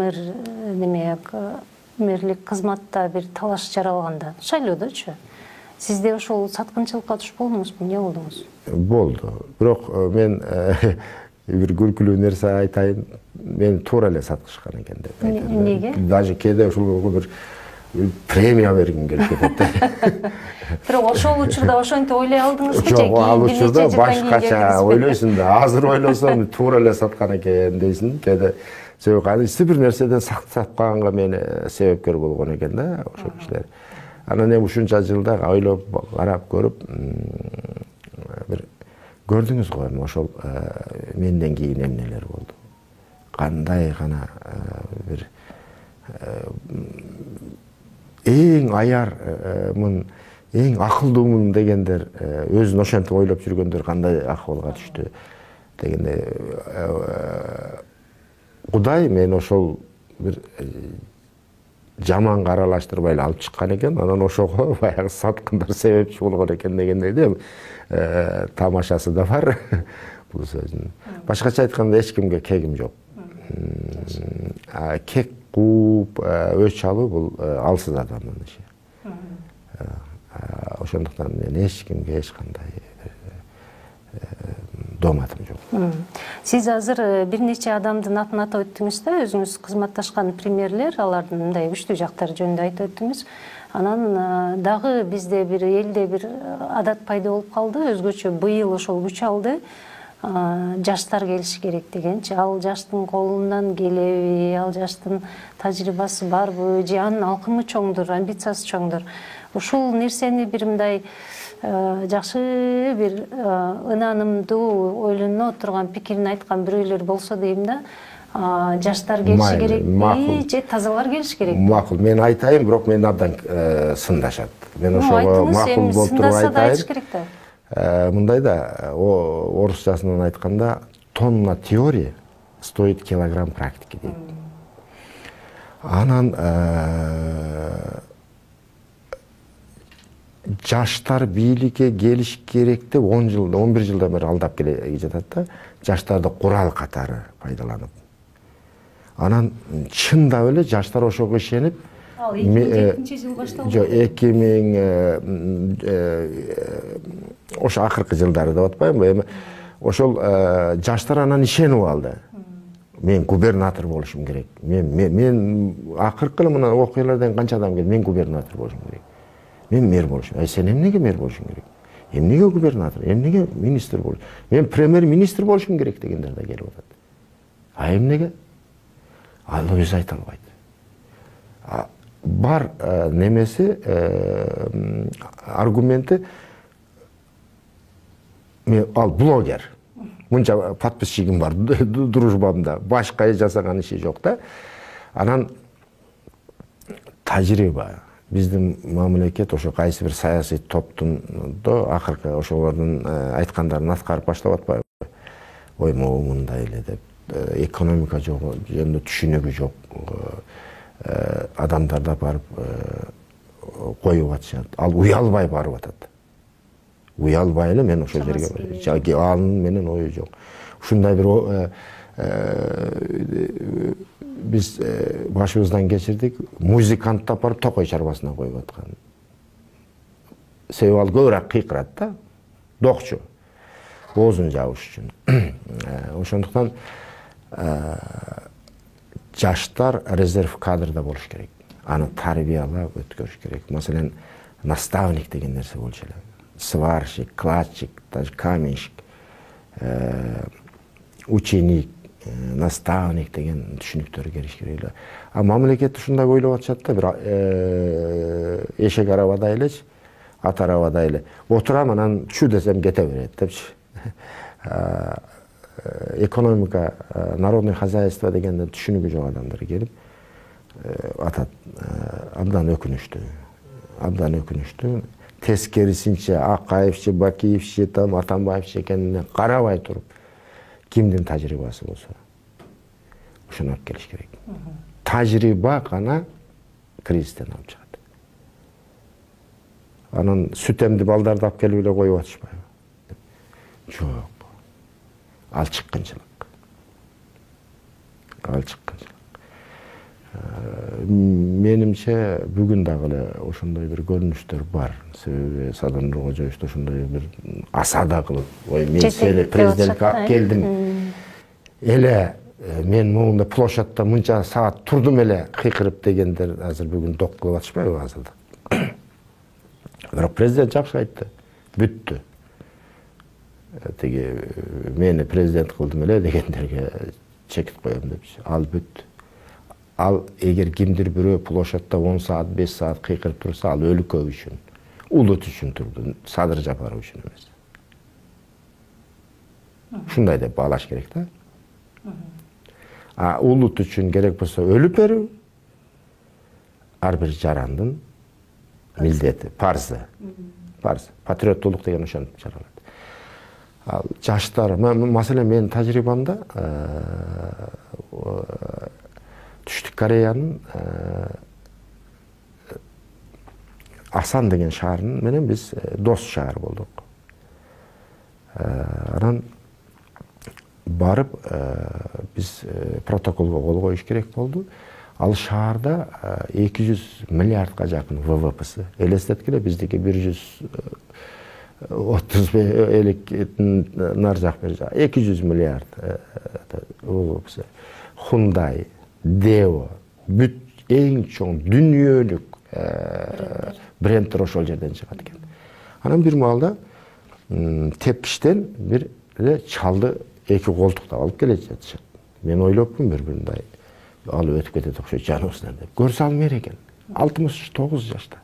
мэрлик кызматта бир талаш жаралганда, шайлоодочу, сизде ошол саткынчылыкка туш болдуңузбу, эмне болдуңуз? Болду. Бирок мен бир күлкүлүү нерсе айтайын, мени туура эле саткышкан экен деп айтат. Эмнеге? Даже кээде ошолорго бир премия бергим келип кетет. Бирок ошол учурда ошентип ойлой алдыңызбы? Жок, ал учурда башкача ойлойсуң да. Азыр ойлосом туура эле саткан экен дейсиң. Кээде себеби кайсы бир нерседен сактап калганга мени себепкер болгон экен да ошол кишилер. Анан эми ушунча жылда ойлоп карап көрүп бир көрдүңүз го эми ошол менден кийин эмнелер болду. Кандай гана бир эң аярмын, эң акылдуумун дегендер, өзүн ошентип ойлоп жүргөндөр кандай акыбалга түштү дегенде. Кудай мен ошол бир жаман аралаштырбай эле алып чыккан экен, анан ошого баягы саткындар себепчи болгон экен дегендей да тамашасы да бар бул сөздүн. Башкача айтканда эч кимге кегим жок. Кек кууп өч алуу бул алсыз адамдын иши. Ошондуктан мен эч кимге эч кандай дооматым жок. Сиз азыр бир нече адамдын атын атап өттүңүз да, өзүңүз кызматташкан премьерлер, алардын мындай күчтүү жактары жөнүндө айтып өттүңүз. Анан дагы бизде бир элде бир адат пайда болуп калды, өзгөчө быйыл ошол күч алды. Жаштар келиши керек дегенчи. Ал жаштын колунан келеби, ал жаштын тажрыйбасы барбы, же анын алкымы чоңдур, амбициясы чоңдур. Ушул нерсени бир мындай жакшы бир ынанымдуу ойлоно турган пикирин айткан бирөөлөр болсо дейм да. Жаштар келиши керекпи, же тазалар келиши керекпи? Макул, мен айтайын, бирок мен абдан сындашат. Мен ошого макул болуп туруп айтайын. Мындай да, орусчасынан айтканда, тонна теория стоит килограмм практики дейт. Анан жаштар бийликке келиш керек деп 10 жылда, 11 жылдан бери алдап келе жатат да, жаштарды курал катары пайдаланып. Анан чындап эле жаштар ошого ишенип, ал 2007-жыл башталды. Жок, 2000 ошо акыркы жылдары деп атпайбы, эми ошол жаштар анан ишенип алды. Мен губернатор болушум керек. Мен акыркы мына окуялардан канча адам келди, мен губернатор болушум керек. Мен мэр болушум. Сен эмнеге мэр болушуң керек? Эмнеге губернатор? Эмнеге министр болушуң? Мен премьер-министр болушум керек дегендер да келип атат. А эмнеге? Ал өзү айта албайт. Бар немеси, аргументи, ал блогер. Мынча подписчигим бар дружбамда. Башка жасаган иши жок да. Анан тажрыйба. Биздин мамлекет ошо кайсы бир саясий топтун акыркы ошолордун айткандарын аткарып баштап атпайбы. Ойму мындай эле деп, экономика жөнүндө түшүнүгү жок адамдарда барып коюп атышат. Ал уялбай барып атат. Уялбай эле мен ошол жерге, анын менен ою жок. Ушундай бир Biz başımızdan geçirdik. Muzikantты апарып токой чарбасына коюп аткан. Себеби ал көбүрөөк кыйкырат да. Докчу. Оозун жабыш үчүн. Ошондуктан жаштар резерв кадрда болуш керек. Аны тарбиялап өткөрүш керек. Маселен, наставник деген нерсе болчу эле. Сварщик, кладчик, даже каменщик, ученик, наставник деген түшүнүктөр келиш керек. А мамлекет ушундай ойлоп атышат да, бир эшек арабадай элечи, ат арабадай эле. Отурам, анан чу десем кете берет депчи. Экономика, народный хозяйство дегенде түшүнүгү жок адамдар келип атат. Абдан өкүнүштүү. Тескерисинче Акаевчи, Бакиевчи, Атамбаевчи экенине карабай туруп, кимдин тажрыйбасы болсо ошону алып келиш керек. Тажрыйба гана кризистен алып чыгат. Анан сүт эмди балдарды алып келип эле коюп атышпайбы? Жок. Ал чыккынчылык. Менимче бүгүн дагы эле ошондой бир көрүнүштөр бар. Себеби Садыр Нуркожоевич ошондой бир асада кылып, ой мен сени президентке алып келдим. Эле мен могунда площадьта мынча саат турдум эле кыйкырып дегендер азыр бүгүн док кылып атышпайбы азырда. Бирок президент жакшы айтты. Бүттү. Теги мени президент кылдым эле дегендерге чекит коем депчи. Ал бүттү. Ал эгер кимдир бирөө площадьта 10 саат, 5 саат кыйкырып турса, ал өлкө үчүн, улут үчүн турду, Садыр Жапаров үчүн эмес. Ушундай деп баалаш керек да. А улут үчүн керек болсо өлүп берүү ар бир жарандын милдети, парзы. Патриоттуулук деген ошентип жаралат. Ал жаштар, маселен менин тажрыйбамда Түштүк Кореянын Асан деген шаарынын менен биз дос шаар болдук. Анан барып биз протоколго кол коюш керек болду. Ал шаарда 200 миллиардка жакын ВВПсы. Элестеткиле, биздики 130-50 нар жак бер жак. 200 миллиард ВВПсы. Hyundai, Део, бүт эң чоң дүнүйөлүк брендтер ошол жерден чыгат экен. Анан бир маалда тепкичтен бир чалды эки колтуктап алып келе жатышат. Мен ойлопмун бир-бириндай алып өтүп кетет окшойт жаныбыздан деп. Көрсө ал мэр экен. 69 жашта.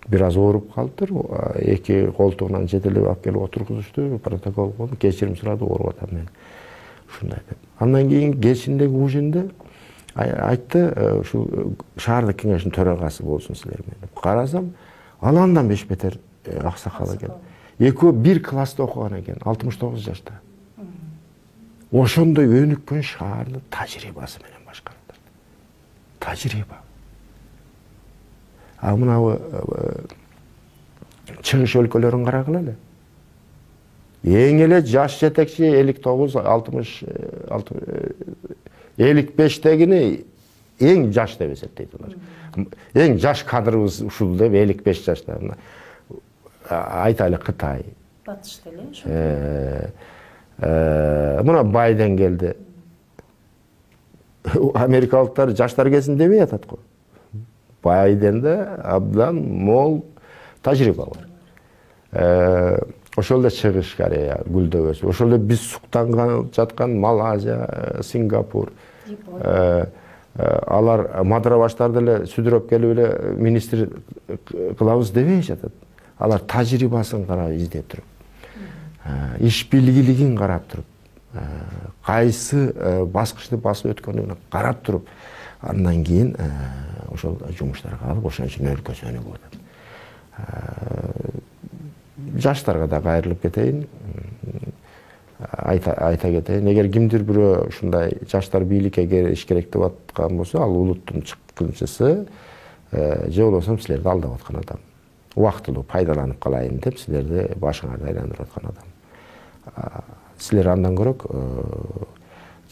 Бир аз ооруп калыптыр. Эки колтугунан жетелеп алып келип отургузушту, протокол коюп, кечирим сурады, ооруп атам мен. Ушундай деп. Андан кийин кечиндеги ужинде айтты, ушул шаардык кеңештин төрагасы болсун силер менен деп. Карасам, ал андан бешбетер аксакал экен. Экөө бир класста окуган экен, 69 жашта. Ошондой өнүккөн шаарды тажрыйбасы менен башкарат. Тажрыйба. А мынабы чыгыш өлкөлөрүн карагыла эле. Эң эле жаш жетекчи 59, 60, 55-тегини эң жаш деп эсептейт алар. Эң жаш кадрыбыз ушул деп 55 жашта. Айтайлы Кытай. Батыш деле. Мына Байден келди. Америкалыктар жаштар келсин дебей атат го. Байденде абдан мол тажрыйба бар. Ошол эле Чыгыш Корея гүлдөбөсү. Ошол эле биз суктанган жаткан Малайзия, Сингапур. Алар мадрабаштарды эле сүдүрөп келип эле министр кылабыз дебей жатат. Алар тажрыйбасын карап издеп туруп, иш билгилигин карап туруп, кайсы баскычты басып өткөнүн карап туруп, андан кийин ошол жумуштарга алып, ошон үчүн өлкөсү өнүгүп атат. Жаштарга да кайрылып кетейин, айта кетейин. Эгер кимдир бирөө ушундай жаштар бийликке кириш керек деп аткан болсо, ал улуттун чыккынчысы, же болбосо силерди алдап аткан адам. Убактылуу пайдаланып калайын деп силерди башыңарды айландырып аткан адам. силер андан көрөк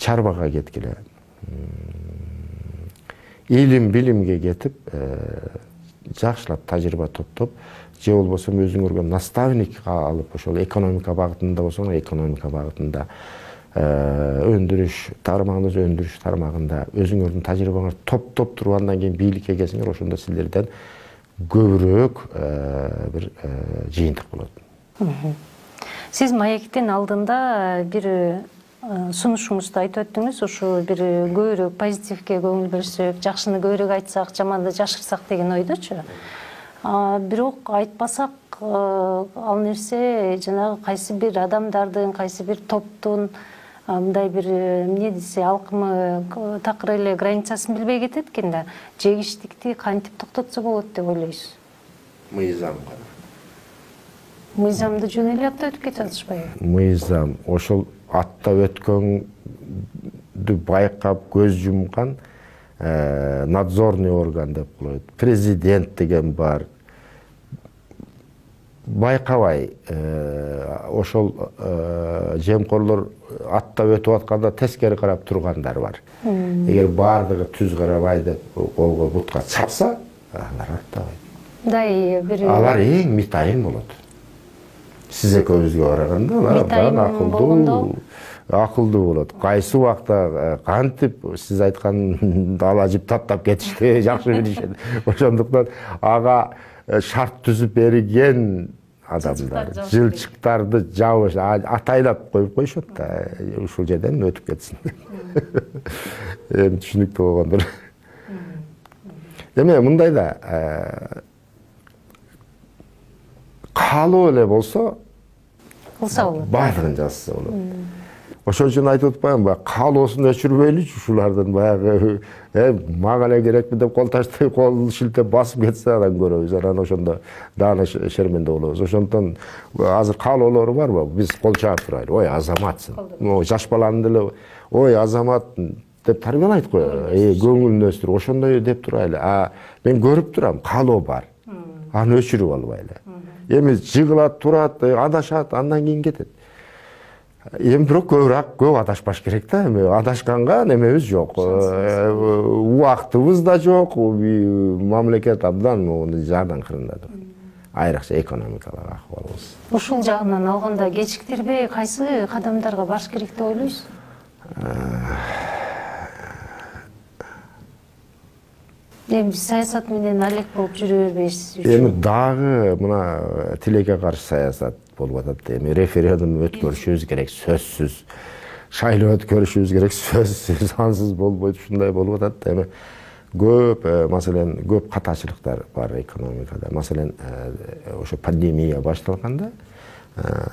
чарбага кеткиле, илим билимге кетип, жакшылап тажрыйба топтоп, же болбосо өзүңөргө наставник алып, ошол экономика багытында болсоң, экономика багытында, өндүрүш тармагында өзүңөрдүн тажрыйбаңарды топтоп туруп андан кийин бийликке келсеңер, ошондо силерден көбүрөөк бир жыйынтык болот. Сиз маектин алдында бир сунушуңузду айтып өттүңүз, ушу бир көбүрөөк позитивге көңүл бөлсөк, жакшыны көбүрөөк айтсак, жаманды жашырсак деген ойдочу. Бирок айтпасак, ал нерсе жанагы кайсы бир адамдардын, кайсы бир топтун мындай бир эмне десе, алкымы такыр эле границасын билбей кетет экен да. Жегиштикти кантип токтотсо болот деп ойлойсуз? Мыйзамды жөн эле аттап өтүп кете атышпайбы? Мыйзам ошол аттап өткөндү байкап көз жумкан надзорный орган деп коет. Президент деген бар. Байкабай ошол жемкорлор аттап өтүп атканда тескери карап тургандар бар. Эгер бардыгы түз карабай деп колго бутка чапса, алар аттабайт. Алар эң митайын болот. Сиз экөөбүзгө караганда алар акылдуу болот. Кайсы убакта кантип сиз айткан ала жип таптап кетишти жакшы билишет. Ошондуктан ага шарт түзүп берген адамдар жылчыктарды жабыш атайлап коюп коюшат да, ушул жерден өтүп кетсин. Эми түшүнүктүү болгондур. Эми мындай да каалоо эле болсо кылса болот. Баардыгын жазса болот. Ошон үчүн айтып атпаймынбы, каалоосун өчүрбөйлүчү ушулардын баягы мага эле керекпи деп кол шилтеп басып кетсе анан көрөбүз, анан ошондо даана шерменде болобуз. Ошондон азыр каалоолору барбы? Биз кол чаап турайлы. Ой, азаматсың. Жаш баланы деле ой, азамат деп тарбиялайт го. Көңүлүн өстүрүп, ошондой деп турайлы. Мен көрүп турам, каалоо бар. Аны өчүрүп албайлы. Эми жыгылат, турат, адашат, андан кийин кетет. Эми бирок көп адашпаш керек да. Эми адашканга немебиз жок. Убактыбыз да жок. Мамлекет абдан жардам кырында. Айрыкча экономикалык акыбалыбыз. Ушул жагынан алганда кечиктирбей кайсы кадамдарга барыш керек деп ойлойсуз? Эми саясат менен алек болуп жүрө бербейсиз. Эми дагы мына тилекке каршы саясат болуп атат. Эми референдум өткөрүшүбүз керек, сөзсүз. Шайлоо өткөрүшүбүз керек, сөзсүз. Ансыз болбойт, ушундай болуп атат. Эми көп, маселен, көп катачылыктар бар экономикада. Маселен, ошо пандемия башталганда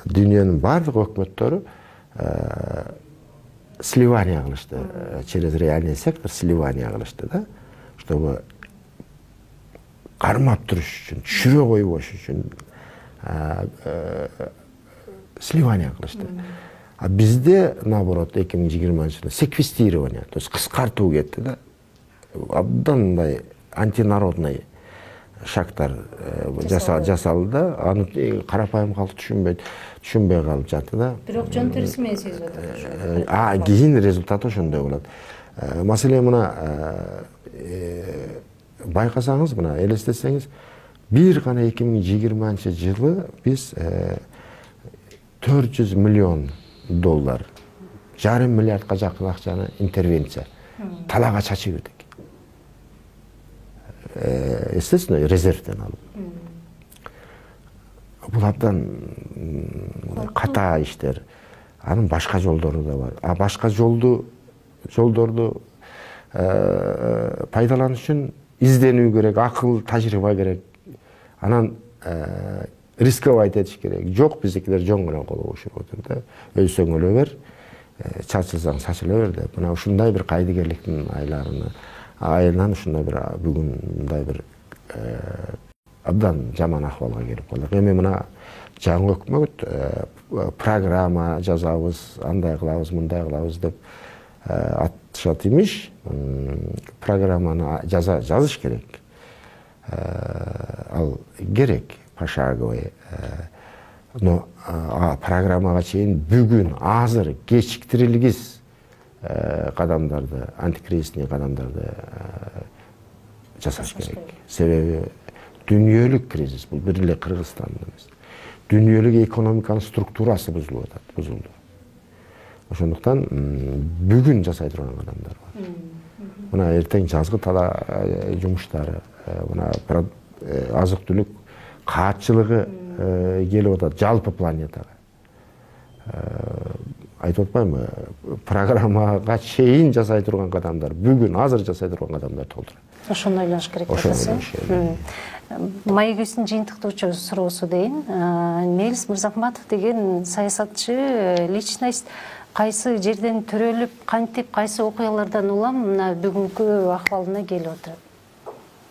дүйнөнүн бардык өкмөттөрү сливание кылышты. Через реальный сектор сливание кылышты да. Чтобы кармап туруш үчүн, түшүрө койбош үчүн сливание кылышты. А бизде, наоборот, 2020-жылы секвестирование, то есть кыскартуу кетти да. Абдан мындай антинародный шактар жасалды да. Аны карапайым калк түшүнбөй калып жатты да. Бирок жөн терси менен сезип атат. Кийин результаты ошондой болот. Маселен, мына байкасаңыз, мына элестетсеңиз, бир гана 2020-жылы биз 400 миллион доллар, жарым миллиардка жакын акчаны интервенция талаага чачып едик. Естественно, резервден алып. Бул абдан ката иштер. Анын башка жолдору да бар. Башка жолдорду пайдаланыш үчүн изденүү керек, акыл, тажрыйба керек. Анан рисковать этиш керек. Жок, биздикилер жөн гана кол кошуп отур да. Өлсөң өлө бер, чачылсаң чачыла бер деп. Мына ушундай бир кайдыгерликтин айынан ушундай бир бүгүн мындай бир абдан жаман акыбалга келип калдык. Эми мына жаңы өкмөт программа жазабыз, андай кылабыз, мындай кылабыз деп атышат имиш. Программаны жазыш керек. Ал керек, пошаговый. программага чейин бүгүн азыр кечиктирилгис кадамдарды, антикризисный кадамдарды жасаш керек. Себеби дүйнөлүк кризис, бул бир эле Кыргызстандын эмес. Дүйнөлүк экономиканын структурасы бузулду. Ошондуктан бүгүн жасай турган кадамдар бар. Мына эртең жазгы тала жумуштары, мына азык-түлүк каатчылыгы келип атат жалпы планетага. Айтып атпаймынбы, программага чейин жасай турган кадамдар, бүгүн азыр жасай турган кадамдар толтурат. Ошону ойлош керек атасыз. Маегибиздин жыйынтыктоочу суроосу дейин. Мелис Мырзахматов деген саясатчы личность кайсы жерден төрөлүп, кантип, кайсы окуялардан улам мына бүгүнкү акыбалына келип отурат?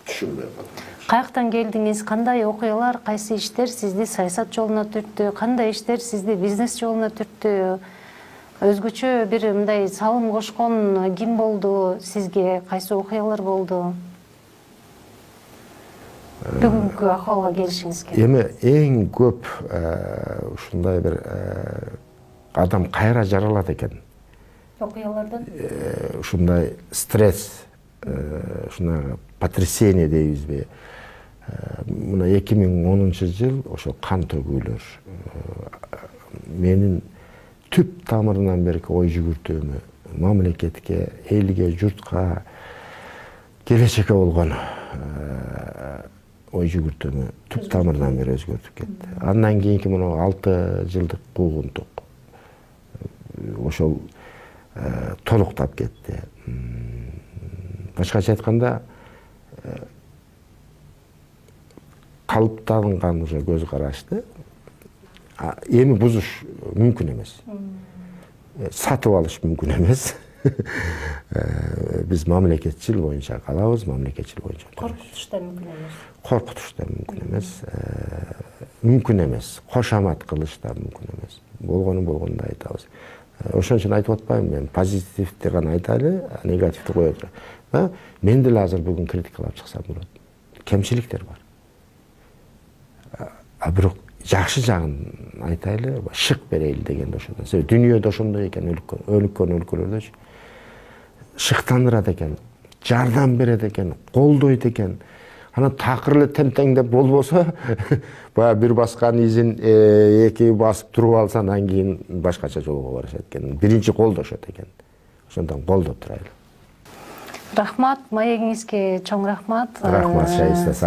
Түшүнбөй калдым. Каяктан келдиңиз, кандай окуялар, кайсы иштер сизди саясат жолуна түрттү, кандай иштер сизди бизнес жолуна түрттү? Өзгөчө бир мындай салым кошкон ким болду сизге, кайсы окуялар болду? Бүгүнкү акыбалга келишиңизге. Эми эң көп ушундай бир адам кайра жаралат экен. Окуялардан? Ушундай стресс, ушундай потрясение дейбизби? Мына 2010-жыл ошо кан төгүүлөр менин түп тамырынан берки ой жүгүртүүмү, мамлекетке, элге, журтка, келечекке болгон ой жүгүртүүмү түп тамырынан бери өзгөртүп кетти. Андан кийинки мына 6 жылдык куугунтук ошол толуктап кетти. Башкача айтканда, калыптанган уже көз карашты эми бузуш мүмкүн эмес. Сатып алыш мүмкүн эмес. Биз мамлекетчил боюнча калабыз, мамлекетчил боюнча. Коркутуш да мүмкүн эмес. Коркутуш да мүмкүн эмес. Мүмкүн эмес. Кошамат кылыш да мүмкүн эмес. Болгону айтабыз. Ошон үчүн айтып атпаймынбы, мен позитивди гана айтайлы, негативди кое турам. Мен деле азыр бүгүн критикалап чыксам болот. Кемчиликтер бар. Бирок жакшы жагын айтайлы, шык берейли дегенде ошондон. Себеби дүйнөдө ошондой экен, өнүккөн өлкөлөрдө шыктандырат экен, жардам берет экен, колдойт экен. Анан такыр эле темтеңдеп болбосо, баягы бир баскан изин эки басып туруп алса, андан кийин башкача жолго барышат экен. Биринчи колдошот экен. Ошондон колдоп турайлы. Рахмат, маегиңизге чоң рахмат. Рахмат, Шаиста.